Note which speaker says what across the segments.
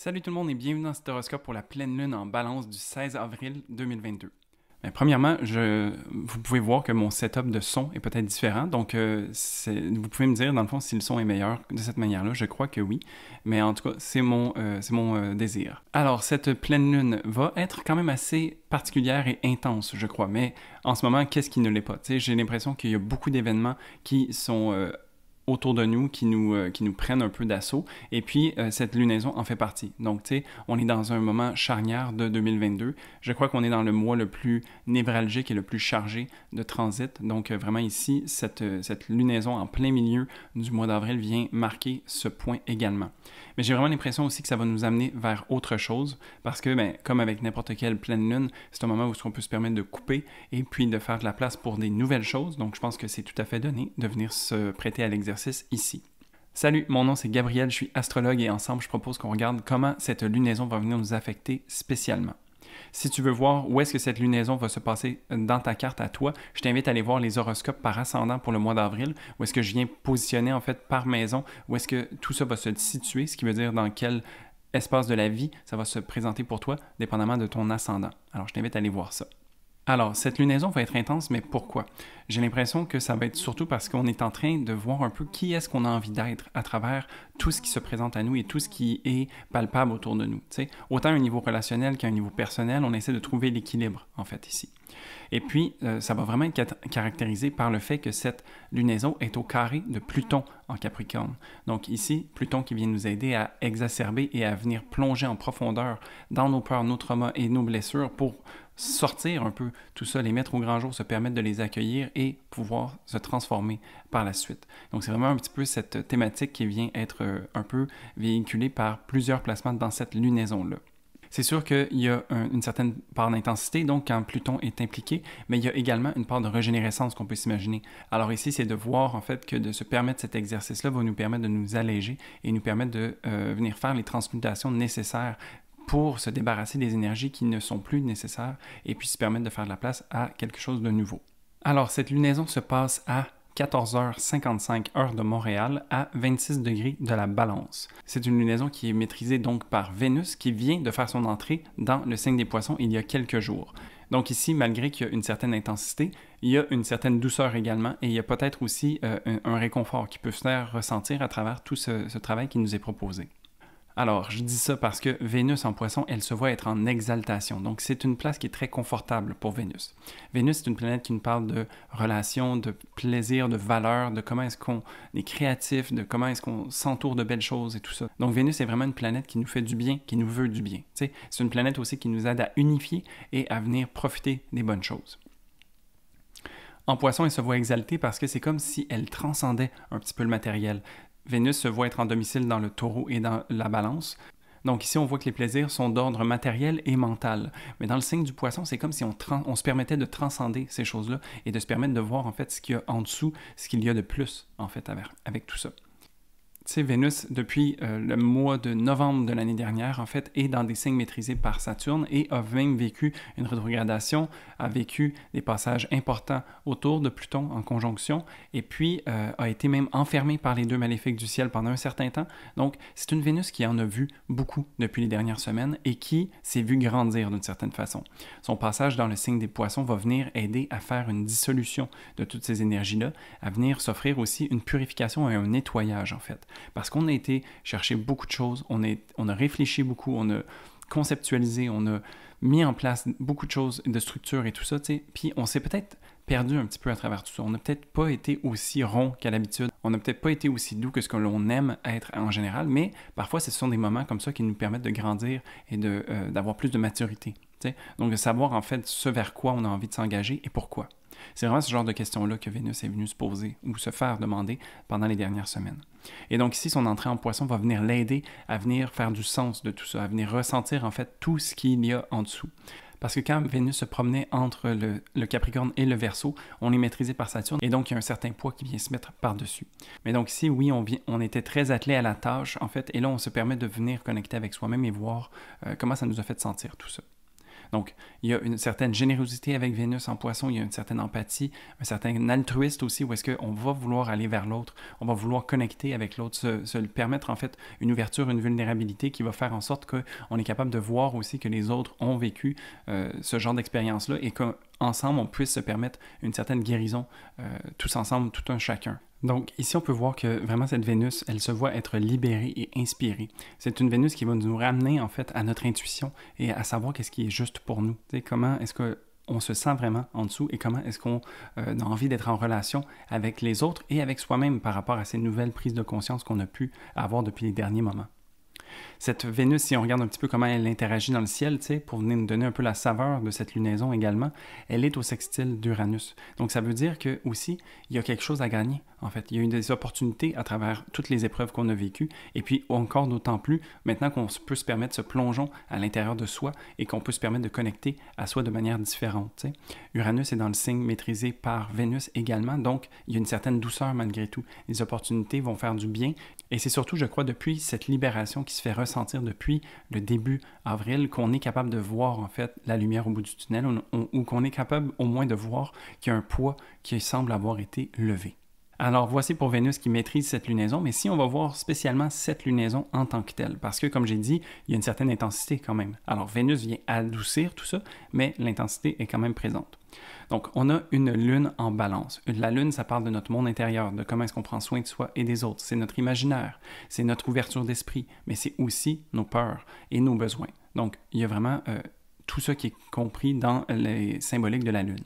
Speaker 1: Salut tout le monde et bienvenue dans cet horoscope pour la pleine lune en balance du 16 avril 2022. Ben, premièrement, vous pouvez voir que mon setup de son est peut-être différent, donc vous pouvez me dire dans le fond si le son est meilleur de cette manière-là, je crois que oui, mais en tout cas c'est mon désir. Alors cette pleine lune va être quand même assez particulière et intense, je crois, mais en ce moment, qu'est-ce qui ne l'est pas? J'ai l'impression qu'il y a beaucoup d'événements qui sont autour de nous qui nous prennent un peu d'assaut. Et puis, cette lunaison en fait partie. Donc, tu sais, on est dans un moment charnière de 2022. Je crois qu'on est dans le mois le plus névralgique et le plus chargé de transit. Donc, vraiment ici, cette lunaison en plein milieu du mois d'avril vient marquer ce point également. Mais j'ai vraiment l'impression aussi que ça va nous amener vers autre chose parce que, ben, comme avec n'importe quelle pleine lune, c'est un moment où on peut se permettre de couper et puis de faire de la place pour des nouvelles choses. Donc, je pense que c'est tout à fait donné de venir se prêter à l'exercice ici. Salut, mon nom c'est Gabriel, je suis astrologue et ensemble je propose qu'on regarde comment cette lunaison va venir nous affecter spécialement. Si tu veux voir où est-ce que cette lunaison va se passer dans ta carte à toi, je t'invite à aller voir les horoscopes par ascendant pour le mois d'avril, où est-ce que je viens positionner en fait par maison, où est-ce que tout ça va se situer, ce qui veut dire dans quel espace de la vie ça va se présenter pour toi, dépendamment de ton ascendant. Alors je t'invite à aller voir ça. Alors, cette lunaison va être intense, mais pourquoi? J'ai l'impression que ça va être surtout parce qu'on est en train de voir un peu qui est-ce qu'on a envie d'être à travers tout ce qui se présente à nous et tout ce qui est palpable autour de nous. T'sais, autant à un niveau relationnel qu'à un niveau personnel, on essaie de trouver l'équilibre, en fait, ici. Et puis, ça va vraiment être caractérisé par le fait que cette lunaison est au carré de Pluton en Capricorne. Donc ici, Pluton qui vient nous aider à exacerber et à venir plonger en profondeur dans nos peurs, nos traumas et nos blessures pour sortir un peu tout ça, les mettre au grand jour, se permettre de les accueillir et pouvoir se transformer par la suite. Donc c'est vraiment un petit peu cette thématique qui vient être un peu véhiculée par plusieurs placements dans cette lunaison-là. C'est sûr qu'il y a une certaine part d'intensité, donc quand Pluton est impliqué, mais il y a également une part de régénérescence qu'on peut s'imaginer. Alors ici, c'est de voir en fait que de se permettre cet exercice-là va nous permettre de nous alléger et nous permettre de venir faire les transmutations nécessaires pour se débarrasser des énergies qui ne sont plus nécessaires et puis se permettre de faire de la place à quelque chose de nouveau. Alors, cette lunaison se passe à 14h55 heure de Montréal à 26 degrés de la Balance. C'est une lunaison qui est maîtrisée donc par Vénus qui vient de faire son entrée dans le signe des Poissons il y a quelques jours. Donc ici, malgré qu'il y a une certaine intensité, il y a une certaine douceur également et il y a peut-être aussi un réconfort qui peut se faire ressentir à travers tout ce travail qui nous est proposé. Alors, je dis ça parce que Vénus en Poisson, elle se voit être en exaltation. Donc, c'est une place qui est très confortable pour Vénus. Vénus, c'est une planète qui nous parle de relations, de plaisir, de valeur, de comment est-ce qu'on est créatif, de comment est-ce qu'on s'entoure de belles choses et tout ça. Donc, Vénus est vraiment une planète qui nous fait du bien, qui nous veut du bien. C'est une planète aussi qui nous aide à unifier et à venir profiter des bonnes choses. En Poisson, elle se voit exaltée parce que c'est comme si elle transcendait un petit peu le matériel. Vénus se voit être en domicile dans le Taureau et dans la Balance. Donc ici, on voit que les plaisirs sont d'ordre matériel et mental. Mais dans le signe du Poisson, c'est comme si on se permettait de transcender ces choses-là et de se permettre de voir en fait ce qu'il y a en dessous, ce qu'il y a de plus en fait avec tout ça. Tu sais, Vénus, depuis le mois de novembre de l'année dernière, en fait, est dans des signes maîtrisés par Saturne et a même vécu une rétrogradation, a vécu des passages importants autour de Pluton en conjonction, et puis a été même enfermée par les deux maléfiques du ciel pendant un certain temps. Donc, c'est une Vénus qui en a vu beaucoup depuis les dernières semaines et qui s'est vue grandir d'une certaine façon. Son passage dans le signe des Poissons va venir aider à faire une dissolution de toutes ces énergies-là, à venir s'offrir aussi une purification et un nettoyage, en fait. Parce qu'on a été chercher beaucoup de choses, on a réfléchi beaucoup, on a conceptualisé, on a mis en place beaucoup de choses, de structures et tout ça, tu sais. Puis on s'est peut-être perdu un petit peu à travers tout ça. On n'a peut-être pas été aussi rond qu'à l'habitude. On n'a peut-être pas été aussi doux que ce que l'on aime être en général, mais parfois ce sont des moments comme ça qui nous permettent de grandir et d'avoir plus de maturité. Tu sais. Donc de savoir en fait ce vers quoi on a envie de s'engager et pourquoi. C'est vraiment ce genre de questions-là que Vénus est venue se poser ou se faire demander pendant les dernières semaines. Et donc ici, son entrée en Poisson va venir l'aider à venir faire du sens de tout ça, à venir ressentir en fait tout ce qu'il y a en dessous. Parce que quand Vénus se promenait entre le Capricorne et le Verseau, on est maîtrisé par Saturne et donc il y a un certain poids qui vient se mettre par-dessus. Mais donc ici, oui, on était très attelé à la tâche en fait, et là on se permet de venir connecter avec soi-même et voir comment ça nous a fait sentir tout ça. Donc, il y a une certaine générosité avec Vénus en Poisson, il y a une certaine empathie, un certain altruiste aussi, où est-ce qu'on va vouloir aller vers l'autre, on va vouloir connecter avec l'autre, se permettre en fait une ouverture, une vulnérabilité qui va faire en sorte qu'on est capable de voir aussi que les autres ont vécu ce genre d'expérience-là et qu'ensemble, on puisse se permettre une certaine guérison, tous ensemble, tout un chacun. Donc ici, on peut voir que vraiment cette Vénus, elle se voit être libérée et inspirée. C'est une Vénus qui va nous ramener en fait à notre intuition et à savoir qu'est-ce qui est juste pour nous. Tu sais, comment est-ce qu'on se sent vraiment en dessous et comment est-ce qu'on a envie d'être en relation avec les autres et avec soi-même par rapport à ces nouvelles prises de conscience qu'on a pu avoir depuis les derniers moments. Cette Vénus, si on regarde un petit peu comment elle interagit dans le ciel, pour venir nous donner un peu la saveur de cette lunaison également, elle est au sextile d'Uranus. Donc ça veut dire que aussi, il y a quelque chose à gagner. En fait, il y a eu des opportunités à travers toutes les épreuves qu'on a vécues, et puis encore d'autant plus maintenant qu'on peut se permettre ce plongeon à l'intérieur de soi et qu'on peut se permettre de connecter à soi de manière différente. T'sais. Uranus est dans le signe maîtrisé par Vénus également, donc il y a une certaine douceur malgré tout. Les opportunités vont faire du bien, et c'est surtout, je crois, depuis cette libération qui se fait ressentir depuis le début avril qu'on est capable de voir en fait la lumière au bout du tunnel, ou qu'on est capable au moins de voir qu'il y a un poids qui semble avoir été levé. Alors voici pour Vénus qui maîtrise cette lunaison, mais si on va voir spécialement cette lunaison en tant que telle, parce que comme j'ai dit, il y a une certaine intensité quand même. Alors Vénus vient adoucir tout ça, mais l'intensité est quand même présente. Donc on a une lune en balance. La lune, ça parle de notre monde intérieur, de comment est-ce qu'on prend soin de soi et des autres. C'est notre imaginaire, c'est notre ouverture d'esprit, mais c'est aussi nos peurs et nos besoins. Donc il y a vraiment tout ça qui est compris dans les symboliques de la lune.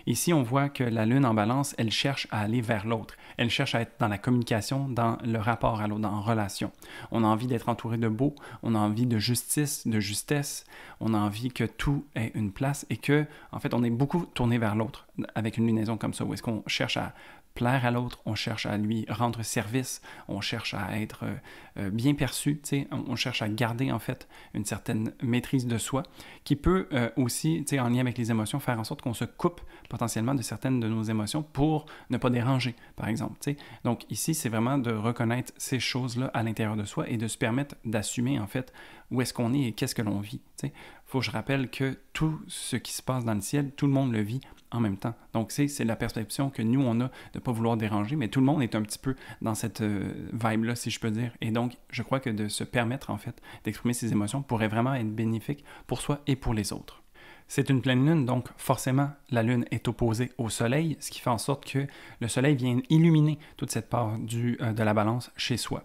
Speaker 1: Ici, on voit que la lune en balance, elle cherche à aller vers l'autre. Elle cherche à être dans la communication, dans le rapport à l'autre, dans la relation. On a envie d'être entouré de beau, on a envie de justice, de justesse, on a envie que tout ait une place et que, en fait, on est beaucoup tourné vers l'autre avec une lunaison comme ça, où est-ce qu'on cherche à plaire à l'autre, on cherche à lui rendre service, on cherche à être bien perçu, on cherche à garder en fait une certaine maîtrise de soi qui peut aussi, en lien avec les émotions, faire en sorte qu'on se coupe potentiellement de certaines de nos émotions pour ne pas déranger, par exemple. Donc ici, c'est vraiment de reconnaître ces choses-là à l'intérieur de soi et de se permettre d'assumer en fait où est-ce qu'on est et qu'est-ce que l'on vit. Il faut que je rappelle que tout ce qui se passe dans le ciel, tout le monde le vit en même temps. Donc, c'est la perception que nous, on a de ne pas vouloir déranger, mais tout le monde est un petit peu dans cette vibe-là, si je peux dire. Et donc, je crois que de se permettre, en fait, d'exprimer ses émotions pourrait vraiment être bénéfique pour soi et pour les autres. C'est une pleine lune, donc forcément, la lune est opposée au soleil, ce qui fait en sorte que le soleil vient illuminer toute cette part de la balance chez soi.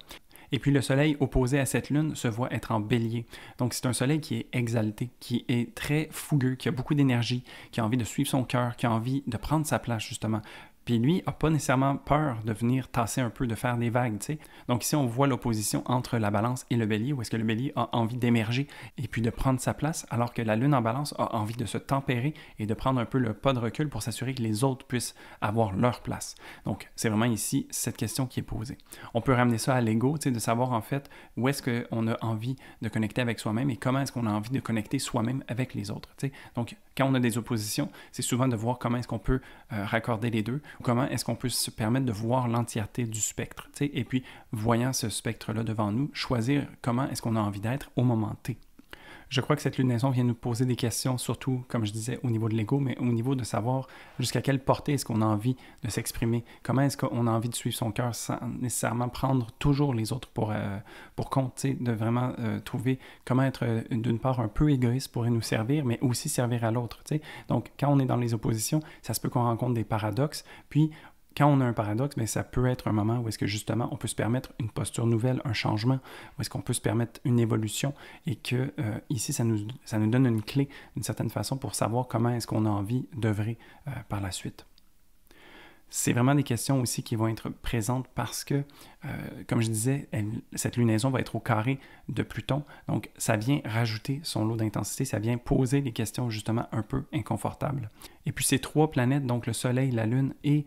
Speaker 1: Et puis le soleil opposé à cette lune se voit être en bélier. Donc c'est un soleil qui est exalté, qui est très fougueux, qui a beaucoup d'énergie, qui a envie de suivre son cœur, qui a envie de prendre sa place justement. Puis lui n'a pas nécessairement peur de venir tasser un peu, de faire des vagues, tu sais. Donc ici, on voit l'opposition entre la balance et le bélier, où est-ce que le bélier a envie d'émerger et puis de prendre sa place, alors que la lune en balance a envie de se tempérer et de prendre un peu le pas de recul pour s'assurer que les autres puissent avoir leur place. Donc, c'est vraiment ici cette question qui est posée. On peut ramener ça à l'ego, tu sais, de savoir en fait où est-ce qu'on a envie de connecter avec soi-même et comment est-ce qu'on a envie de connecter soi-même avec les autres, tu sais. Donc, quand on a des oppositions, c'est souvent de voir comment est-ce qu'on peut raccorder les deux, ou comment est-ce qu'on peut se permettre de voir l'entièreté du spectre, tu sais, et puis, voyant ce spectre-là devant nous, choisir comment est-ce qu'on a envie d'être au moment T. Je crois que cette lunaison vient nous poser des questions, surtout, comme je disais, au niveau de l'ego, mais au niveau de savoir jusqu'à quelle portée est-ce qu'on a envie de s'exprimer, comment est-ce qu'on a envie de suivre son cœur sans nécessairement prendre toujours les autres pour compte, tu sais, de vraiment trouver comment être d'une part un peu égoïste pour nous servir, mais aussi servir à l'autre, tu sais. Donc, quand on est dans les oppositions, ça se peut qu'on rencontre des paradoxes, puis quand on a un paradoxe, bien, ça peut être un moment où est-ce que justement on peut se permettre une posture nouvelle, un changement, où est-ce qu'on peut se permettre une évolution et que ici, ça nous donne une clé d'une certaine façon pour savoir comment est-ce qu'on a envie d'œuvrer par la suite. C'est vraiment des questions aussi qui vont être présentes parce que, comme je disais, cette lunaison va être au carré de Pluton. Donc, ça vient rajouter son lot d'intensité, ça vient poser des questions justement un peu inconfortables. Et puis, ces trois planètes, donc le Soleil, la Lune et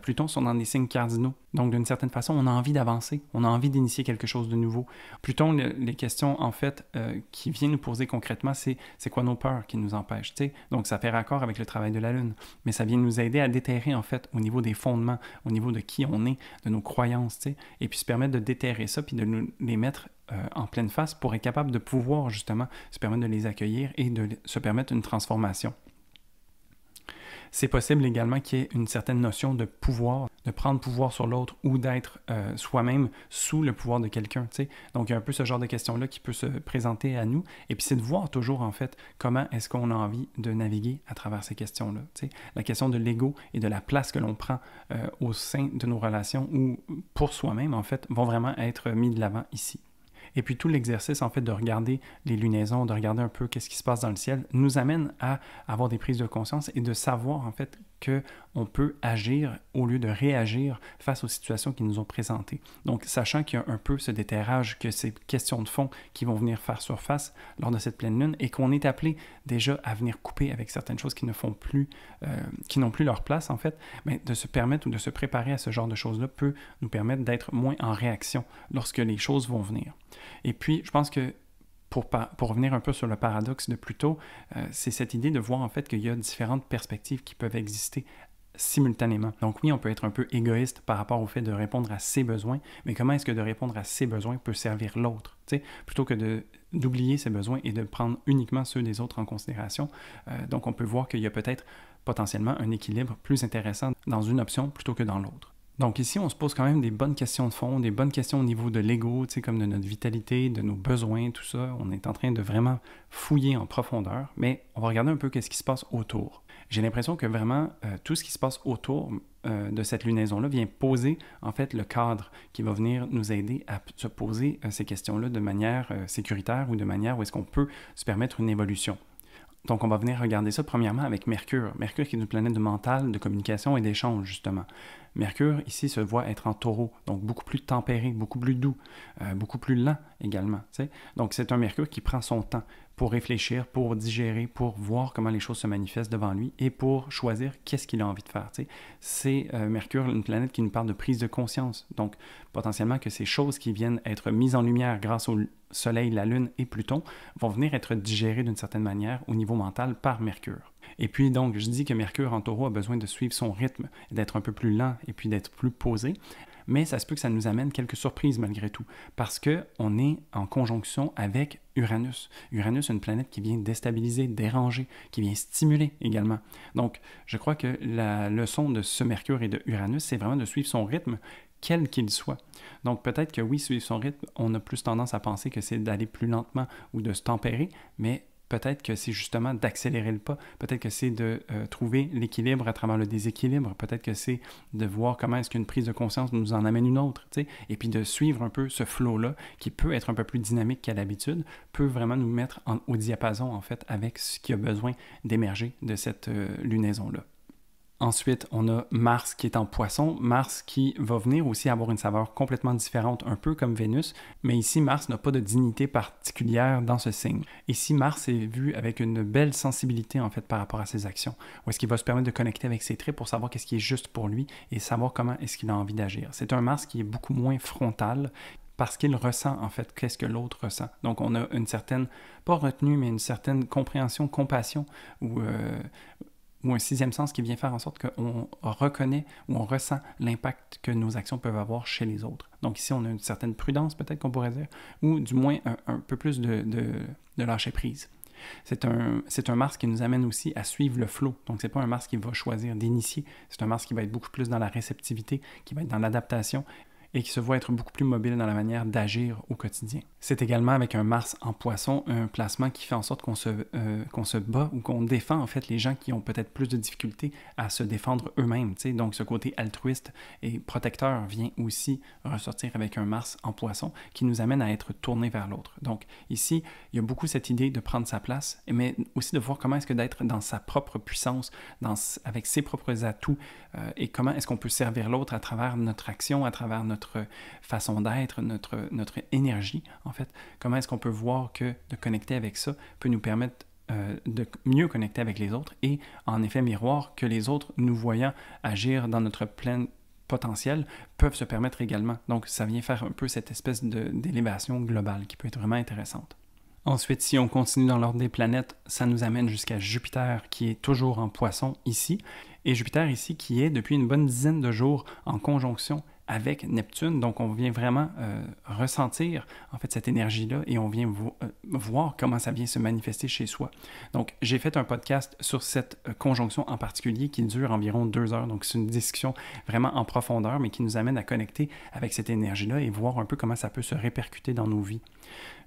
Speaker 1: Pluton sont dans des signes cardinaux. Donc, d'une certaine façon, on a envie d'avancer, on a envie d'initier quelque chose de nouveau. Pluton, les questions, en fait, qui viennent nous poser concrètement, c'est quoi nos peurs qui nous empêchent, tu sais? Donc, ça fait raccord avec le travail de la Lune. Mais ça vient nous aider à déterrer, en fait, au niveau des fondements, au niveau de qui on est, de nos croyances, tu sais? Et puis se permettre de déterrer ça, puis de nous les mettre en pleine face pour être capable de pouvoir justement se permettre de les accueillir et de se permettre une transformation. C'est possible également qu'il y ait une certaine notion de pouvoir, de prendre pouvoir sur l'autre ou d'être soi-même sous le pouvoir de quelqu'un, tu sais. Donc, il y a un peu ce genre de questions-là qui peut se présenter à nous. Et puis, c'est de voir toujours, en fait, comment est-ce qu'on a envie de naviguer à travers ces questions-là, tu sais. La question de l'ego et de la place que l'on prend au sein de nos relations ou pour soi-même, en fait, vont vraiment être mis de l'avant ici. Et puis tout l'exercice, en fait, de regarder les lunaisons, de regarder un peu qu'est-ce qui se passe dans le ciel, nous amène à avoir des prises de conscience et de savoir, en fait, qu'on peut agir au lieu de réagir face aux situations qui nous ont présentées. Donc, sachant qu'il y a un peu ce déterrage, que ces questions de fond qui vont venir faire surface lors de cette pleine lune et qu'on est appelé déjà à venir couper avec certaines choses qui ne font plus, qui n'ont plus leur place, en fait, mais de se permettre ou de se préparer à ce genre de choses-là peut nous permettre d'être moins en réaction lorsque les choses vont venir. Et puis, je pense que pour revenir un peu sur le paradoxe de plus tôt, c'est cette idée de voir en fait qu'il y a différentes perspectives qui peuvent exister simultanément. Donc oui, on peut être un peu égoïste par rapport au fait de répondre à ses besoins, mais comment est-ce que de répondre à ses besoins peut servir l'autre, tu sais, plutôt que d'oublier ses besoins et de prendre uniquement ceux des autres en considération. Donc on peut voir qu'il y a peut-être potentiellement un équilibre plus intéressant dans une option plutôt que dans l'autre. Donc ici, on se pose quand même des bonnes questions de fond, des bonnes questions au niveau de l'ego, tu sais, comme de notre vitalité, de nos besoins, tout ça. On est en train de vraiment fouiller en profondeur, mais on va regarder un peu qu'est-ce qui se passe autour. J'ai l'impression que vraiment, tout ce qui se passe autour de cette lunaison-là vient poser, en fait, le cadre qui va venir nous aider à se poser ces questions-là de manière sécuritaire ou de manière où est-ce qu'on peut se permettre une évolution. Donc, on va venir regarder ça premièrement avec Mercure. Mercure qui est une planète de mental, de communication et d'échange, justement. Mercure, ici, se voit être en taureau, donc beaucoup plus tempéré, beaucoup plus doux, beaucoup plus lent également. T'sais? Donc, c'est un Mercure qui prend son temps pour réfléchir, pour digérer, pour voir comment les choses se manifestent devant lui et pour choisir qu'est-ce qu'il a envie de faire. T'sais? C'est Mercure, une planète qui nous parle de prise de conscience. Donc, potentiellement que ces choses qui viennent être mises en lumière grâce au Soleil, la Lune et Pluton vont venir être digérées d'une certaine manière au niveau mental par Mercure. Et puis donc, je dis que Mercure en taureau a besoin de suivre son rythme, d'être un peu plus lent et puis d'être plus posé, mais ça se peut que ça nous amène quelques surprises malgré tout, parce qu'on est en conjonction avec Uranus. Uranus est une planète qui vient déstabiliser, déranger, qui vient stimuler également. Donc, je crois que la leçon de ce Mercure et de Uranus, c'est vraiment de suivre son rythme, quel qu'il soit. Donc peut-être que oui, suivre son rythme, on a plus tendance à penser que c'est d'aller plus lentement ou de se tempérer, mais peut-être que c'est justement d'accélérer le pas, peut-être que c'est de trouver l'équilibre à travers le déséquilibre, peut-être que c'est de voir comment est-ce qu'une prise de conscience nous en amène une autre, tu sais, et puis de suivre un peu ce flow-là, qui peut être un peu plus dynamique qu'à l'habitude, peut vraiment nous mettre au diapason, en fait, avec ce qui a besoin d'émerger de cette lunaison-là. Ensuite, on a Mars qui est en Poisson, Mars qui va venir aussi avoir une saveur complètement différente, un peu comme Vénus, mais ici, Mars n'a pas de dignité particulière dans ce signe. Ici, Mars est vu avec une belle sensibilité, en fait, par rapport à ses actions, où est-ce qu'il va se permettre de connecter avec ses traits pour savoir qu'est-ce qui est juste pour lui et savoir comment est-ce qu'il a envie d'agir. C'est un Mars qui est beaucoup moins frontal, parce qu'il ressent, en fait, qu'est-ce que l'autre ressent. Donc, on a une certaine, pas retenue, mais une certaine compréhension, compassion, ou un sixième sens qui vient faire en sorte qu'on reconnaît ou on ressent l'impact que nos actions peuvent avoir chez les autres. Donc ici, on a une certaine prudence, peut-être qu'on pourrait dire, ou du moins un peu plus de lâcher prise. C'est un Mars qui nous amène aussi à suivre le flow. Donc, ce n'est pas un Mars qui va choisir d'initier, c'est un Mars qui va être beaucoup plus dans la réceptivité, qui va être dans l'adaptation, et qui se voit être beaucoup plus mobile dans la manière d'agir au quotidien. C'est également avec un Mars en Poisson, un placement qui fait en sorte qu'on se bat ou qu'on défend en fait les gens qui ont peut-être plus de difficultés à se défendre eux-mêmes. T'sais. Donc ce côté altruiste et protecteur vient aussi ressortir avec un Mars en Poisson qui nous amène à être tourné vers l'autre. Donc ici, il y a beaucoup cette idée de prendre sa place, mais aussi de voir comment est-ce que d'être dans sa propre puissance, avec ses propres atouts, et comment est-ce qu'on peut servir l'autre à travers notre action, à travers notre façon d'être, notre énergie, en fait. Comment est-ce qu'on peut voir que de connecter avec ça peut nous permettre de mieux connecter avec les autres et, en effet, miroir, que les autres, nous voyant agir dans notre plein potentiel, peuvent se permettre également. Donc, ça vient faire un peu cette espèce d'élévation globale qui peut être vraiment intéressante. Ensuite, si on continue dans l'ordre des planètes, ça nous amène jusqu'à Jupiter, qui est toujours en Poisson ici. Et Jupiter ici, qui est depuis une bonne dizaine de jours en conjonction avec Neptune. Donc, on vient vraiment ressentir en fait cette énergie-là et on vient voir comment ça vient se manifester chez soi. Donc, j'ai fait un podcast sur cette conjonction en particulier qui dure environ 2 heures. Donc, c'est une discussion vraiment en profondeur, mais qui nous amène à connecter avec cette énergie-là et voir un peu comment ça peut se répercuter dans nos vies.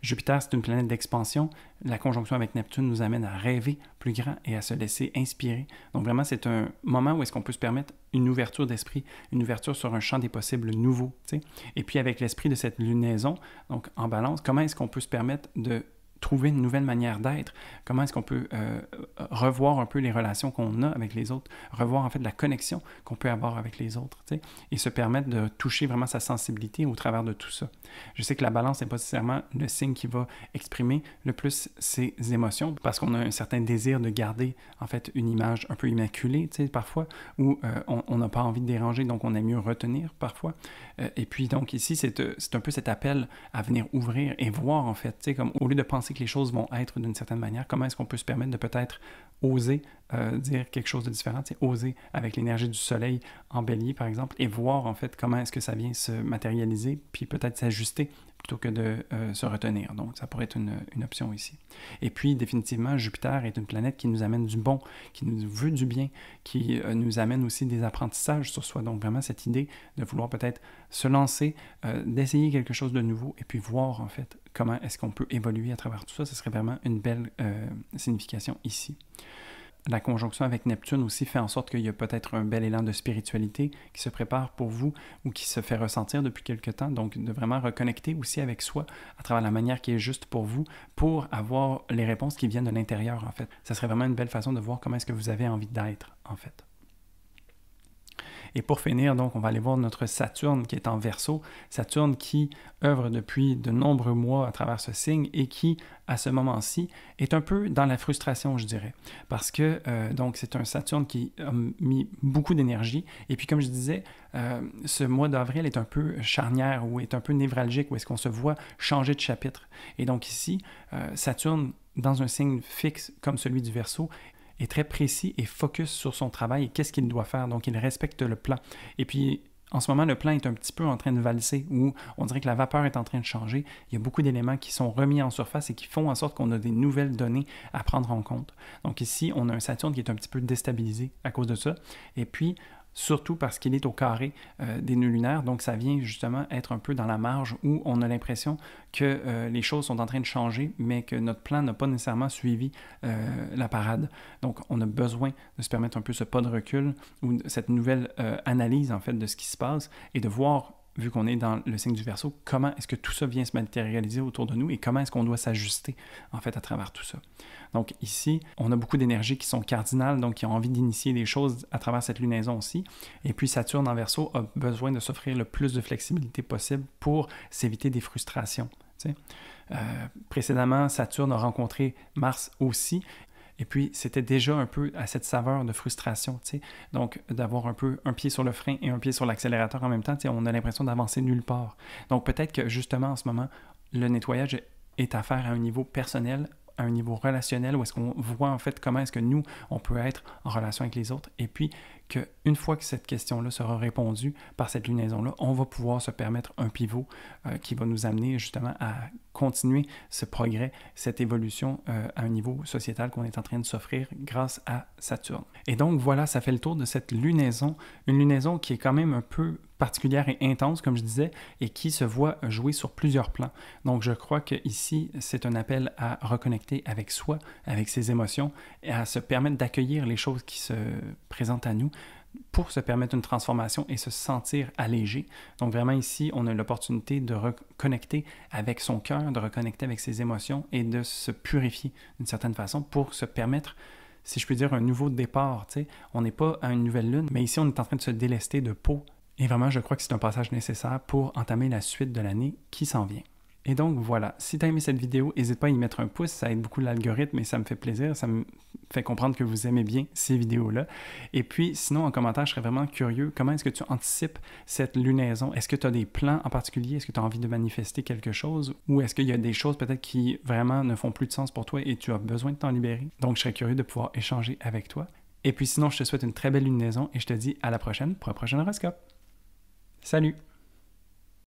Speaker 1: Jupiter, c'est une planète d'expansion. La conjonction avec Neptune nous amène à rêver plus grand et à se laisser inspirer. Donc vraiment, c'est un moment où est-ce qu'on peut se permettre une ouverture d'esprit, une ouverture sur un champ des possibles nouveau. T'sais. Et puis avec l'esprit de cette lunaison, donc en balance, comment est-ce qu'on peut se permettre de trouver une nouvelle manière d'être, comment est-ce qu'on peut revoir un peu les relations qu'on a avec les autres, revoir en fait la connexion qu'on peut avoir avec les autres, tu sais, et se permettre de toucher vraiment sa sensibilité au travers de tout ça. Je sais que la balance n'est pas nécessairement le signe qui va exprimer le plus ses émotions, parce qu'on a un certain désir de garder en fait une image un peu immaculée, tu sais, parfois, où on n'a pas envie de déranger, donc on aime mieux retenir parfois. Et puis donc ici, c'est un peu cet appel à venir ouvrir et voir en fait, tu sais, comme au lieu de penser que les choses vont être d'une certaine manière, comment est-ce qu'on peut se permettre de peut-être oser dire quelque chose de différent, tu sais, oser avec l'énergie du soleil en bélier par exemple, et voir en fait comment est-ce que ça vient se matérialiser, puis peut-être s'ajuster plutôt que de se retenir. Donc, ça pourrait être une option ici. Et puis, définitivement, Jupiter est une planète qui nous amène du bon, qui nous veut du bien, qui nous amène aussi des apprentissages sur soi. Donc, vraiment, cette idée de vouloir peut-être se lancer, d'essayer quelque chose de nouveau et puis voir, en fait, comment est-ce qu'on peut évoluer à travers tout ça. Ce serait vraiment une belle signification ici. La conjonction avec Neptune aussi fait en sorte qu'il y a peut-être un bel élan de spiritualité qui se prépare pour vous ou qui se fait ressentir depuis quelque temps. Donc, de vraiment reconnecter aussi avec soi à travers la manière qui est juste pour vous pour avoir les réponses qui viennent de l'intérieur, en fait. Ça serait vraiment une belle façon de voir comment est-ce que vous avez envie d'être, en fait. Et pour finir, donc, on va aller voir notre Saturne qui est en Verseau. Saturne qui œuvre depuis de nombreux mois à travers ce signe et qui, à ce moment-ci, est un peu dans la frustration, je dirais. Parce que, donc, c'est un Saturne qui a mis beaucoup d'énergie. Et puis, comme je disais, ce mois d'avril est un peu charnière ou est un peu névralgique, où est-ce qu'on se voit changer de chapitre. Et donc ici, Saturne, dans un signe fixe comme celui du Verseau, est très précis et focus sur son travail et qu'est-ce qu'il doit faire. Donc, il respecte le plan. Et puis, en ce moment, le plan est un petit peu en train de valser, où on dirait que la vapeur est en train de changer. Il y a beaucoup d'éléments qui sont remis en surface et qui font en sorte qu'on a des nouvelles données à prendre en compte. Donc ici, on a un Saturne qui est un petit peu déstabilisé à cause de ça. Et puis, surtout parce qu'il est au carré des nœuds lunaires, donc ça vient justement être un peu dans la marge où on a l'impression que les choses sont en train de changer, mais que notre plan n'a pas nécessairement suivi la parade. Donc on a besoin de se permettre un peu ce pas de recul ou cette nouvelle analyse en fait de ce qui se passe et de voir, vu qu'on est dans le signe du Verseau, comment est-ce que tout ça vient se matérialiser autour de nous et comment est-ce qu'on doit s'ajuster en fait à travers tout ça. Donc ici, on a beaucoup d'énergies qui sont cardinales, donc qui ont envie d'initier des choses à travers cette lunaison aussi. Et puis Saturne en Verseau a besoin de s'offrir le plus de flexibilité possible pour s'éviter des frustrations. Précédemment, Saturne a rencontré Mars aussi. Et puis, c'était déjà un peu à cette saveur de frustration, tu sais. Donc, d'avoir un peu un pied sur le frein et un pied sur l'accélérateur en même temps, tu sais, on a l'impression d'avancer nulle part. Donc, peut-être que justement, en ce moment, le nettoyage est à faire à un niveau personnel, à un niveau relationnel, où est-ce qu'on voit en fait comment est-ce que nous, on peut être en relation avec les autres. Et puis, qu'une fois que cette question-là sera répondue par cette lunaison-là, on va pouvoir se permettre un pivot qui va nous amener justement à continuer ce progrès, cette évolution à un niveau sociétal qu'on est en train de s'offrir grâce à Saturne. Et donc voilà, ça fait le tour de cette lunaison, une lunaison qui est quand même un peu particulière et intense, comme je disais, et qui se voit jouer sur plusieurs plans. Donc je crois qu'ici, c'est un appel à reconnecter avec soi, avec ses émotions, et à se permettre d'accueillir les choses qui se présentent à nous, pour se permettre une transformation et se sentir allégé. Donc vraiment ici, on a l'opportunité de reconnecter avec son cœur, de reconnecter avec ses émotions et de se purifier d'une certaine façon pour se permettre, si je peux dire, un nouveau départ. Tu sais, on n'est pas à une nouvelle lune, mais ici, on est en train de se délester de peau. Et vraiment, je crois que c'est un passage nécessaire pour entamer la suite de l'année qui s'en vient. Et donc voilà, si tu as aimé cette vidéo, n'hésite pas à y mettre un pouce, ça aide beaucoup l'algorithme et ça me fait plaisir, ça me fait comprendre que vous aimez bien ces vidéos-là. Et puis sinon, en commentaire, je serais vraiment curieux, comment est-ce que tu anticipes cette lunaison? Est-ce que tu as des plans en particulier? Est-ce que tu as envie de manifester quelque chose? Ou est-ce qu'il y a des choses peut-être qui vraiment ne font plus de sens pour toi et tu as besoin de t'en libérer? Donc je serais curieux de pouvoir échanger avec toi. Et puis sinon, je te souhaite une très belle lunaison et je te dis à la prochaine pour un prochain horoscope. Salut!